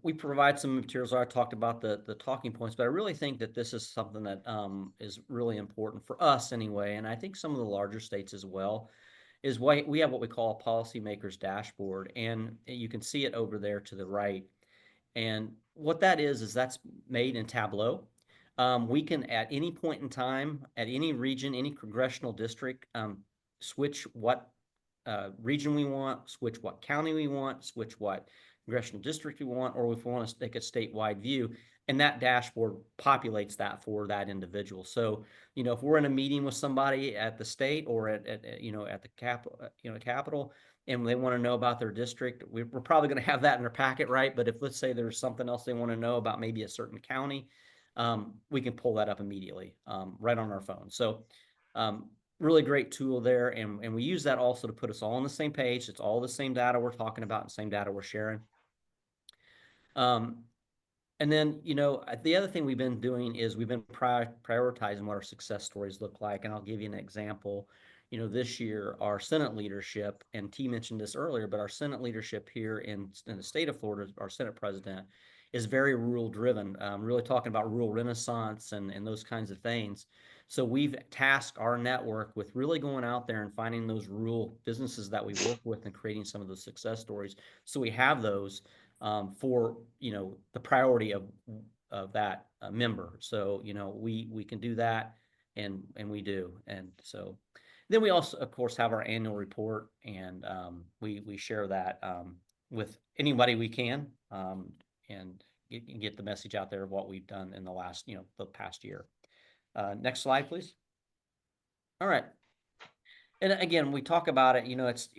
we provide some materials. I talked about the talking points, but I really think that this is something that is really important for us anyway, and I think some of the larger states as well, is why we have what we call a policymakers dashboard, and you can see it over there to the right. And what that is that's made in Tableau. We can, at any point in time, at any region, any congressional district, switch what region we want, switch what county we want, switch what congressional district we want, or if we want to take a statewide view, and that dashboard populates that for that individual. So, if we're in a meeting with somebody at the state or at the Capitol, and they want to know about their district, we're probably going to have that in their packet, right? But if, let's say, there's something else they want to know about maybe a certain county, we can pull that up immediately right on our phone. So really great tool there, and we use that also to put us all on the same page. It's all the same data we're talking about and the same data we're sharing. And then, the other thing we've been doing is we've been prioritizing what our success stories look like. And I'll give you an example. This year, our Senate leadership, and T mentioned this earlier, but our Senate leadership here in the state of Florida, our Senate president, is very rural driven, really talking about rural renaissance and those kinds of things. So we've tasked our network with really going out there and finding those rural businesses that we work with and creating some of those success stories. So we have those for the priority of that member. So we can do that, and we do. And so then we also, of course, have our annual report, and we share that with anybody we can, and get the message out there of what we've done in the past year. Next slide, please. All right. And again, we talk about it,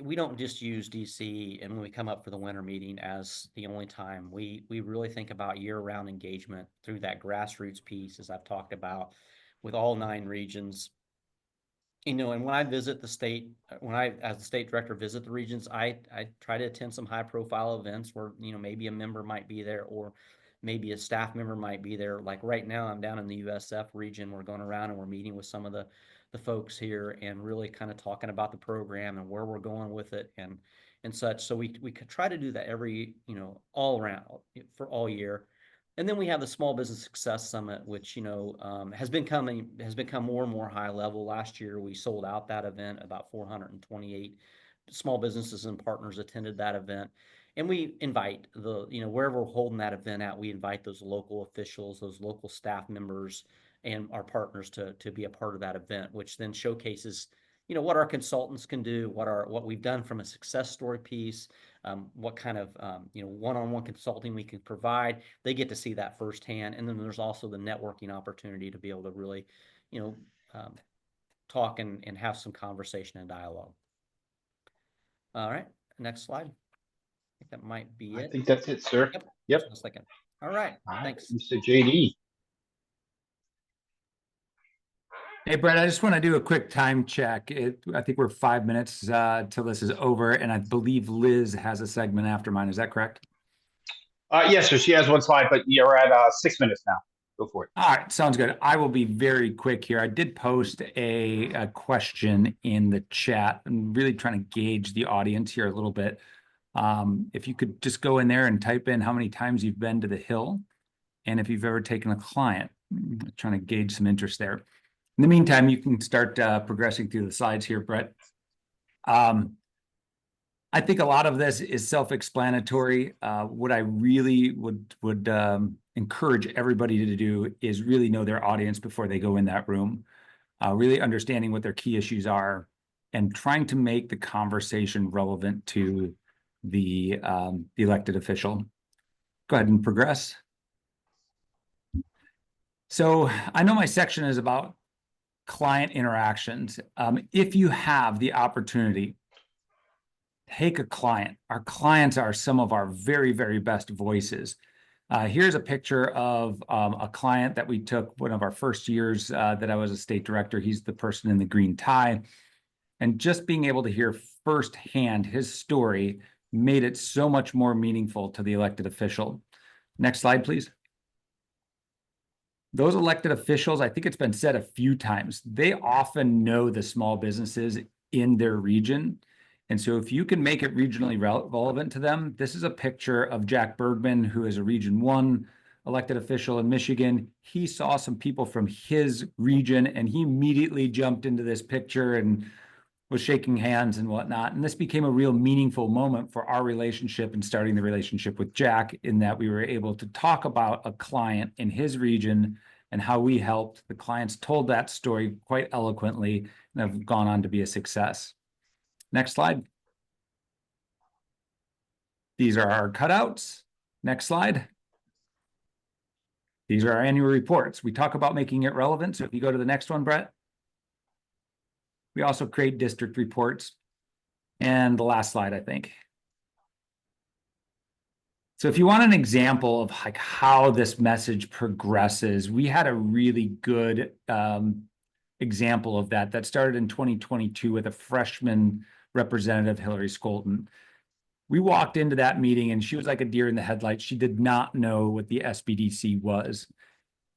we don't just use DC and when we come up for the winter meeting as the only time. We really think about year-round engagement through that grassroots piece, as I've talked about, with all 9 regions. And when I visit the state, as the state director, visit the regions, I try to attend some high-profile events where, maybe a member might be there, or maybe a staff member might be there. Like right now, I'm down in the USF region. We're going around and we're meeting with some of the folks here and really kind of talking about the program and where we're going with it and such. So we could try to do that every, all around for all year. And then we have the Small Business Success Summit, which, has become more and more high level. Last year, we sold out that event. About 428 small businesses and partners attended that event. And we invite wherever we're holding that event at, we invite those local officials, those local staff members, and our partners to be a part of that event, which then showcases, what our consultants can do, what we've done from a success story piece, what kind of, one-on-one consulting we can provide. They get to see that firsthand. And then there's also the networking opportunity to be able to really, talk and have some conversation and dialogue. All right, next slide. I think that might be it. I think that's it, sir. Yep. Just a second. All right. Thanks. Mr. JD. Hey, Brett, I just want to do a quick time check. I think we're 5 minutes till this is over, and I believe Liz has a segment after mine. Is that correct? Yes, sir. She has one slide, but you're at 6 minutes now. Go for it. All right, sounds good. I will be very quick here. I did post a question in the chat. I'm really trying to gauge the audience here a little bit. If you could just go in there and type in how many times you've been to the Hill, and if you've ever taken a client. I'm trying to gauge some interest there. In the meantime, you can start progressing through the slides here, Brett. I think a lot of this is self-explanatory. What I really would encourage everybody to do is really know their audience before they go in that room, really understanding what their key issues are and trying to make the conversation relevant to the elected official. Go ahead and progress. So I know my section is about client interactions. If you have the opportunity, take a client. Our clients are some of our very, very best voices. Here's a picture of a client that we took one of our first years that I was a state director. He's the person in the green tie. And just being able to hear firsthand his story made it so much more meaningful to the elected official. Next slide, please. Those elected officials, I think it's been said a few times, they often know the small businesses in their region. And so if you can make it regionally relevant to them, this is a picture of Jack Bergman, who is a Region 1 elected official in Michigan. He saw some people from his region and he immediately jumped into this picture and was shaking hands and whatnot. And this became a real meaningful moment for our relationship and starting the relationship with Jack, in that we were able to talk about a client in his region and how we helped. The clients told that story quite eloquently and have gone on to be a success. Next slide. These are our cutouts. Next slide. These are our annual reports. We talk about making it relevant. So if you go to the next one, Brett. We also create district reports. And the last slide, I think. So if you want an example of like how this message progresses, we had a really good example of that started in 2022 with a freshman representative, Hillary Skolton. We walked into that meeting and she was like a deer in the headlights. She did not know what the SBDC was.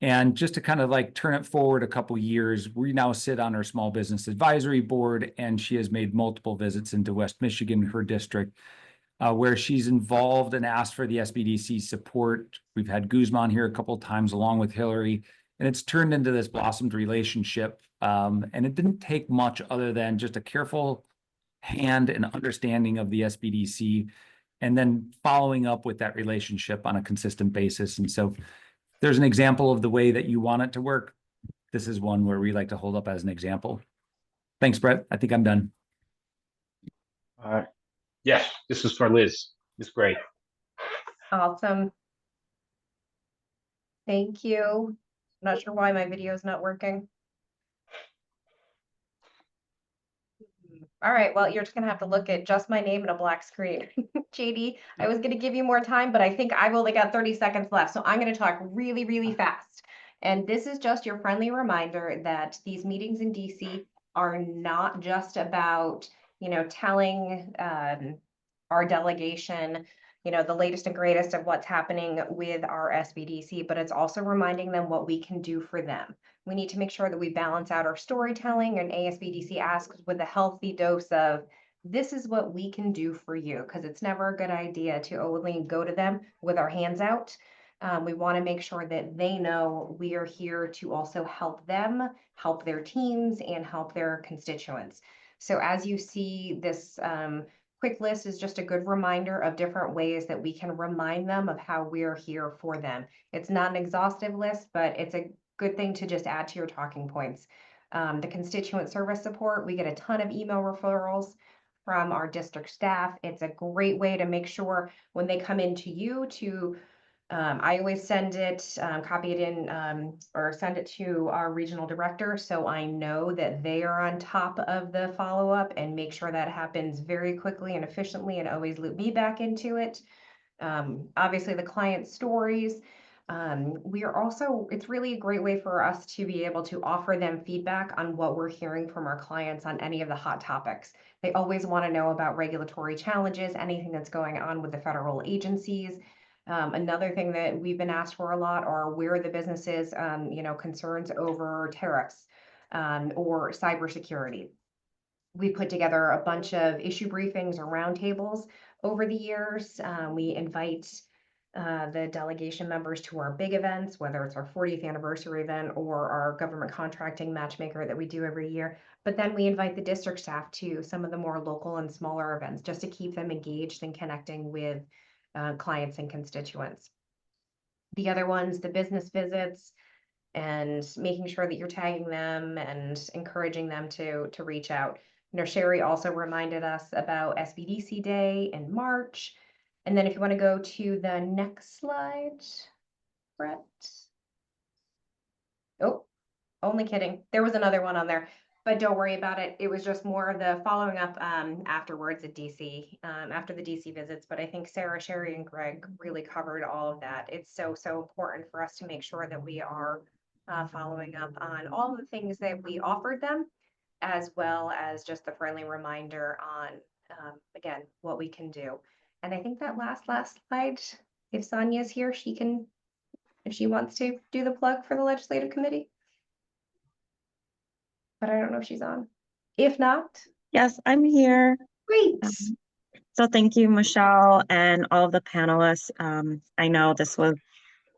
And just to kind of like turn it forward a couple years, we now sit on her small business advisory board, and she has made multiple visits into West Michigan, her district, where she's involved and asked for the SBDC support. We've had Guzman here a couple of times along with Hillary, and it's turned into this blossomed relationship. And it didn't take much other than just a careful hand and understanding of the SBDC, and then following up with that relationship on a consistent basis. And so there's an example of the way that you want it to work. This is one where we like to hold up as an example. Thanks, Brett. I think I'm done. Yes, this is for Liz. It's great. Awesome. Thank you. Not sure why my video is not working. All right, well, you're just gonna have to look at just my name and a black screen. JD, I was gonna give you more time, but I think I've only got 30 seconds left, so I'm gonna talk really, really fast. And this is just your friendly reminder that these meetings in DC are not just about, telling our delegation, the latest and greatest of what's happening with our SBDC, but it's also reminding them what we can do for them. We need to make sure that we balance out our storytelling and ASBDC asks with a healthy dose of, this is what we can do for you, because it's never a good idea to only go to them with our hands out. We want to make sure that they know we are here to also help them, help their teams, and help their constituents. So as you see, this quick list is just a good reminder of different ways that we can remind them of how we're here for them. It's not an exhaustive list, but it's a good thing to just add to your talking points. The constituent service support, we get a ton of email referrals from our district staff. It's a great way to make sure when they come into you to, I always send it, copy it in, or send it to our regional director, so I know that they are on top of the follow-up and make sure that happens very quickly and efficiently, and always loop me back into it. Obviously the client stories. We are also, it's really a great way for us to be able to offer them feedback on what we're hearing from our clients on any of the hot topics. They always want to know about regulatory challenges, anything that's going on with the federal agencies. Another thing that we've been asked for a lot are where the businesses, concerns over tariffs or cybersecurity. We put together a bunch of issue briefings or roundtables over the years. We invite the delegation members to our big events, whether it's our 40th anniversary event or our government contracting matchmaker that we do every year. But then we invite the district staff to some of the more local and smaller events just to keep them engaged and connecting with clients and constituents. The other ones, the business visits, and making sure that you're tagging them and encouraging them to reach out. You know, Sherry also reminded us about SBDC Day in March. And then if you want to go to the next slide, Brett. Oh, only kidding. There was another one on there, but don't worry about it. It was just more of the following up afterwards at DC, after the DC visits. But I think Sarah, Sherry, and Greg really covered all of that. It's so important for us to make sure that we are following up on all the things that we offered them, as well as just the friendly reminder on, again, what we can do. And I think that last slide, if Sonia's here, she can, if she wants to do the plug for the legislative committee. But I don't know if she's on. If not, Yes, I'm here. great. So thank you, Michelle, and all of the panelists. I know this was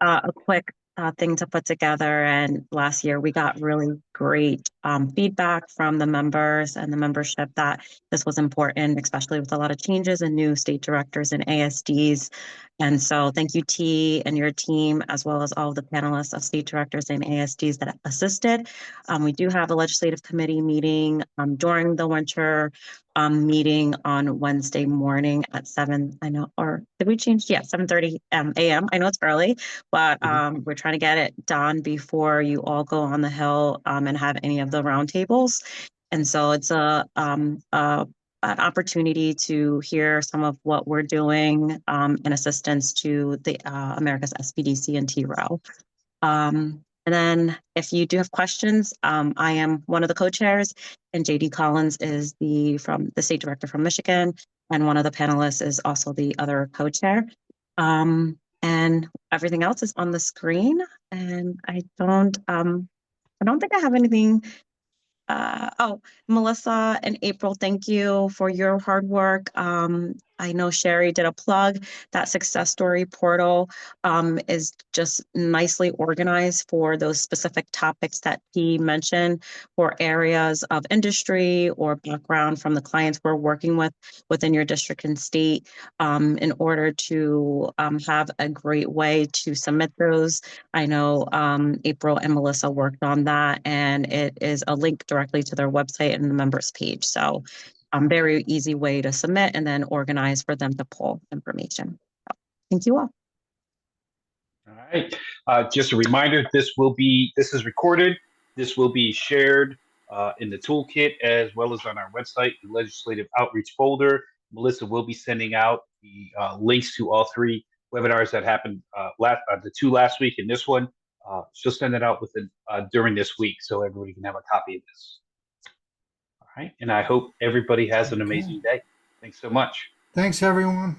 a quick thing to put together, and last year we got really great feedback from the members and the membership that this was important, especially with a lot of changes and new state directors and ASDs. And so thank you, T, and your team, as well as all of the panelists of state directors and ASDs that assisted. We do have a legislative committee meeting during the winter meeting on Wednesday morning at 7, I know, or did we change? Yeah, 7:30 a.m. I know it's early, but we're trying to get it done before you all go on the Hill and have any of the roundtables. And so it's an opportunity to hear some of what we're doing in assistance to the America's SBDC and T-Rowe. And then if you do have questions, I am one of the co-chairs, and JD Collins is the state director from Michigan, and one of the panelists is also the other co-chair. And everything else is on the screen, and I don't think I have anything. Oh, Melissa and April, thank you for your hard work. I know Sherry did a plug. That success story portal is just nicely organized for those specific topics that he mentioned, for areas of industry or background from the clients we're working with within your district and state, in order to have a great way to submit those. I know April and Melissa worked on that, and it is a link directly to their website and the members page. So very easy way to submit and then organize for them to pull information. So, thank you all. All right. Just a reminder, this is recorded. This will be shared in the toolkit as well as on our website, the legislative outreach folder. Melissa will be sending out the links to all 3 webinars that happened the 2 last week and this one. She'll send it out during this week so everybody can have a copy of this. All right. And I hope everybody has an amazing day. Thanks so much. Thanks, everyone.